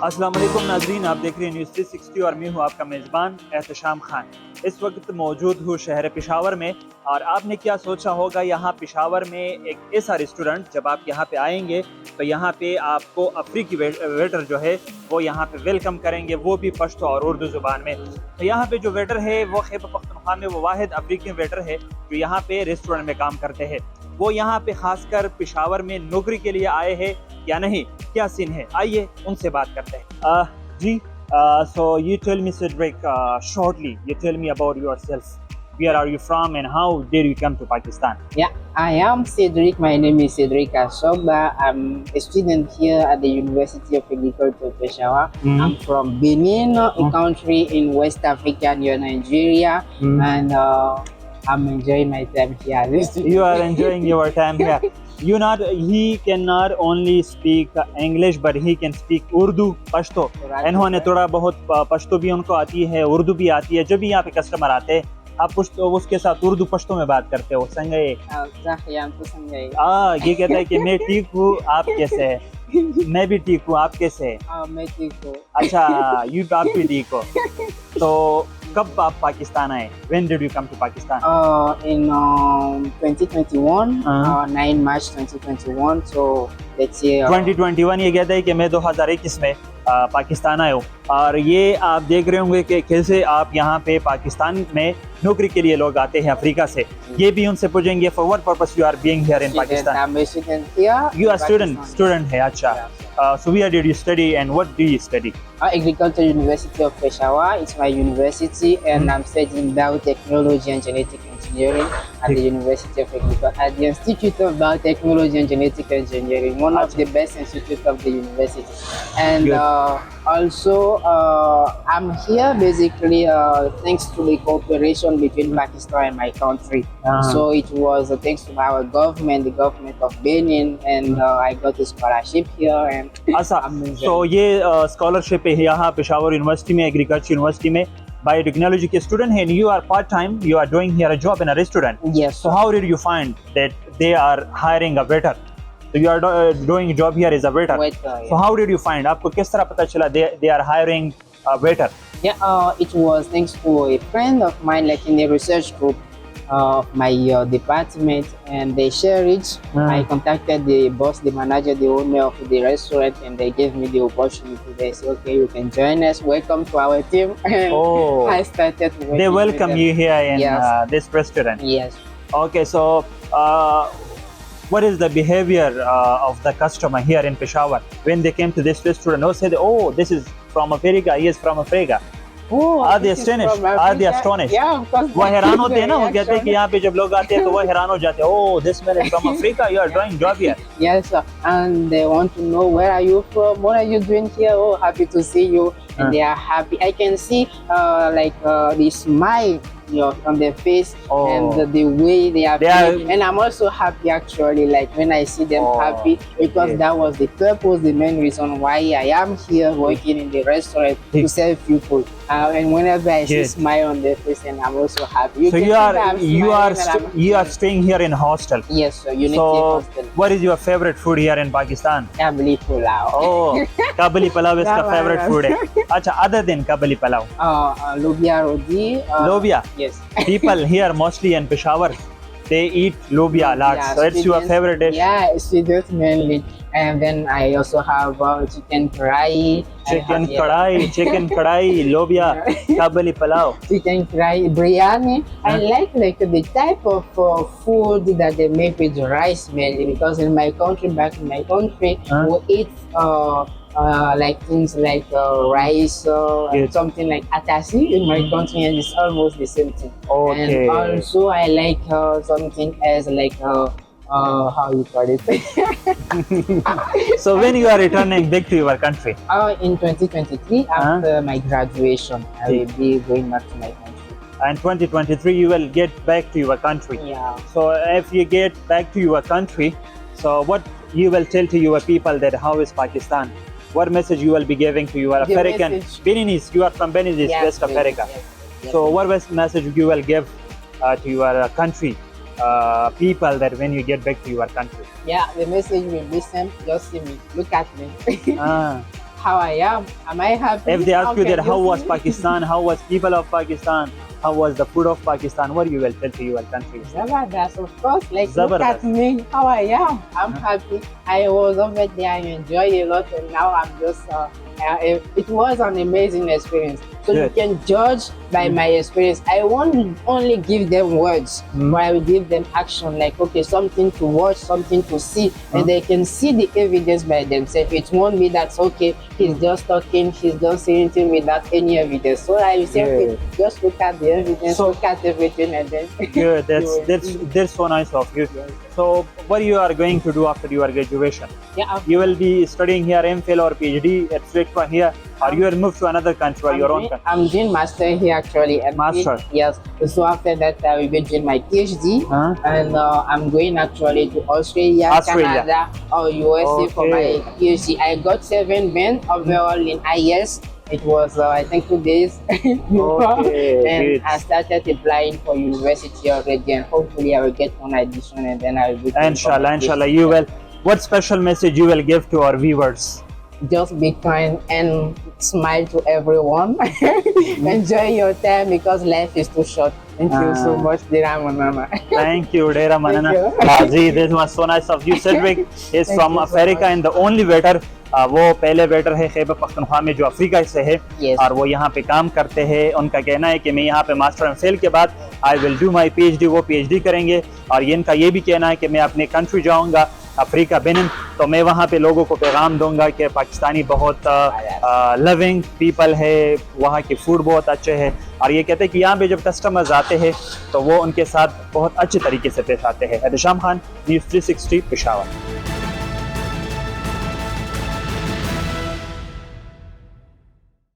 अस्सलाम वालेकुम नाज़रीन, आप देख रहे हैं न्यूज़ 360 और मैं हूं आपका मेज़बान एहतशाम खान। इस वक्त मौजूद हूं शहर पेशावर में और आपने क्या सोचा होगा, यहाँ पेशावर में एक ऐसा रेस्टोरेंट, जब आप यहाँ पे आएंगे तो यहाँ पे आपको अफ्रीकी वेटर जो है वो यहाँ पे वेलकम करेंगे, वो भी पश्तो और उर्दू ज़ुबान में। तो यहाँ पे जो वेटर है वो खैबर पख्तूनख्वा में वो वाहिद अफ्रीकी वेटर है जो यहाँ पे रेस्टोरेंट में काम करते हैं। वो यहाँ पे खासकर पेशावर में नौकरी के लिए आए हैं या नहीं, क्या सीन है, आइए उनसे बात करते हैं। जी, so you tell me Siddique, shortly you tell me about yourself. Where are you from and how did you come to Pakistan? Yeah, I am Siddique. My name is Siddique Asoba. I'm a student here at the University of Agriculture, Peshawar. I'm from Benin, a country in West Africa near Nigeria, and I'm enjoying my time here. You are enjoying your time here. He cannot only speak English but he can speak Urdu, Pashto. इन्होंने थोड़ा बहुत पश्तो भी उनको आती है, उर्दू भी आती है। जब भी यहाँ पे कस्टमर आते हैं आप उसके साथ उर्दू पश्तो में बात करते हो। संगे ये कहता है कि मैं ठीक हूँ, आप कैसे हैं? मैं भी ठीक हूँ, आप कैसे हैं? मैं ठीक हूँ। अच्छा, आप भी ठीक हो। तो कब आप पाकिस्तान आए? When did you come to Pakistan? In 2021, 9 March 2021. So let's say 2021 ये कहता है कि मैं 2021 में पाकिस्तान आया हूँ। और ये आप देख रहे होंगे कि कैसे आप यहाँ पे पाकिस्तान में नौकरी के लिए लोग आते हैं अफ्रीका से। ये भी उनसे पूछेंगे for what purpose you are being here in Pakistan? I'm a student here. You are student है, अच्छा। So where did you study and what do you study? Agriculture University of Peshawar. It's my university, and I'm studying biotechnology and genetic engineering at the University of Agriculture, at the Institute of Biotechnology and Genetic Engineering, one of the best institutes of the university. And also, I'm here basically thanks to the cooperation between Pakistan and my country. So it was thanks to our government, the government of Benin, and I got a scholarship here. And so ये scholarship है यहाँ Peshawar university में, agriculture university में biotechnology के student हैं। You are part time, you are doing here a job in a restaurant. Yes. So how did you find that they are hiring a waiter? So you are doing a job here as a waiter. So how did you find? आपको किस तरह पता चला they are hiring a waiter? Yeah, it was thanks to a friend of mine, like in a research group of my department, and they share it. I contacted the boss, the manager, the owner of the restaurant, and they gave me the opportunity. They said, okay, you can join us, welcome to our team. And I started working. They welcome you here in this restaurant. Yes. Okay, so what is the behavior of the customer here in Peshawar when they came to this restaurant? Who said, oh, this is from Africa, he is from Africa? Oh, are they astonished? Are they astonished? Yeah, of course. वो हैरान होते हैं ना, वो कहते हैं कि यहाँ पे जब लोग आते हैं तो वो हैरान हो जाते हैं, oh, this man is from Africa, you are doing job here. Yes, sir. And they want to know, where are you from? What are you doing here? Oh, happy to see you. And they are happy. I can see the smile on their face, and the way they are feeling. And I'm also happy actually, like when I see them happy, because that was the purpose, the main reason why I am here working in the restaurant, to serve people. And whenever I see smile on their face, and I'm also happy. So you are staying here in hostel. Yes, sir. Unity hostel. What is your favorite food here in Pakistan? Kabuli pulao. Oh, kabuli pulao is the favorite food. Acha, other than kabuli pulao. Lobia roti. Lobia. Yes. People here mostly in Peshawar, they eat lobia a lot. So it's your favorite dish? Yeah, students mainly. And then I also have chicken kadai. Chicken kadai, lobia, kabuli pulao. Chicken kadai, biryani. I like the type of food that they make with rice mainly, because in my country, back in my country, we eat like things like rice and something like atasi in my country, and it's almost the same thing. Okay. And also I like something as like how you call it? So when you are returning back to your country? In 2023, after my graduation, I will be going back to my country. And 2023 you will get back to your country. Yeah. So if you get back to your country, so what you will tell to your people that how is Pakistan? What message you will be giving to your African Beninese? You are from Beninese, West Africa. Yes. So what message you will give to your country people that when you get back to your country? Yeah, the message will be same. Just see me, look at me. how I am. Am I happy? If they ask you that how was see? Pakistan, how was people of Pakistan, how was the food of Pakistan, what you will tell to your country? Zabardast, of course. Like, look Zabardast. at me, how I am. I'm happy. I was over there, I enjoy a lot, and now I'm just. It was an amazing experience. So Good. you can judge by my experience. I won't only give them words, but I will give them action. Like, okay, something to watch, something to see, and they can see the evidence by themselves. It won't be that okay, he's just talking, he's just saying anything without any evidence. So I will say, okay, just look at the evidence, So- look at everything, and then. Good, that's so nice of you. So what you are going to do after your graduation? Yeah, You will be studying here MPhil or PhD at Strict here, or you will move to another country or your own country? I'm doing master here actually. Master? Yes. So after that, I will be doing my PhD, and I'm going actually to Australia, Canada, or USA for my PhD. I got 7 men overall in IS. It was I think 2 days before, and good. I started applying for university already, and hopefully I will get one addition, and then I will be. Inshallah, you will. What special message you will give to our viewers? Just be kind and smile to everyone. Enjoy your time because life is too short. Thank you so much, dear Mama. Thank you, Dera Manana. Thank you. This was so nice of you. Siddique is Thank from you so Africa much. and the only waiter. वो पहले waiter है खैबर पख्तूनख्वा में जो Africa से है, Yes. और वो यहाँ पे काम करते हैं. उनका कहना है कि मैं यहाँ पे मास्टर एंड फेल के बाद I will do my PhD, वो PhD करेंगे. और ये इनका ये भी कहना है कि मैं अपने कंट्री जाऊँगा अफ्रीका बेनिन, तो मैं वहाँ पे लोगों को पैगाम दूंगा कि पाकिस्तानी बहुत लविंग पीपल है, वहाँ के फूड बहुत अच्छे है. और ये कहते हैं कि यहाँ पे जब कस्टमर्स आते हैं तो वो उनके साथ बहुत अच्छे तरीके से पेश आते हैं. एहतशाम खान, न्यूज़ 360 पेशावर.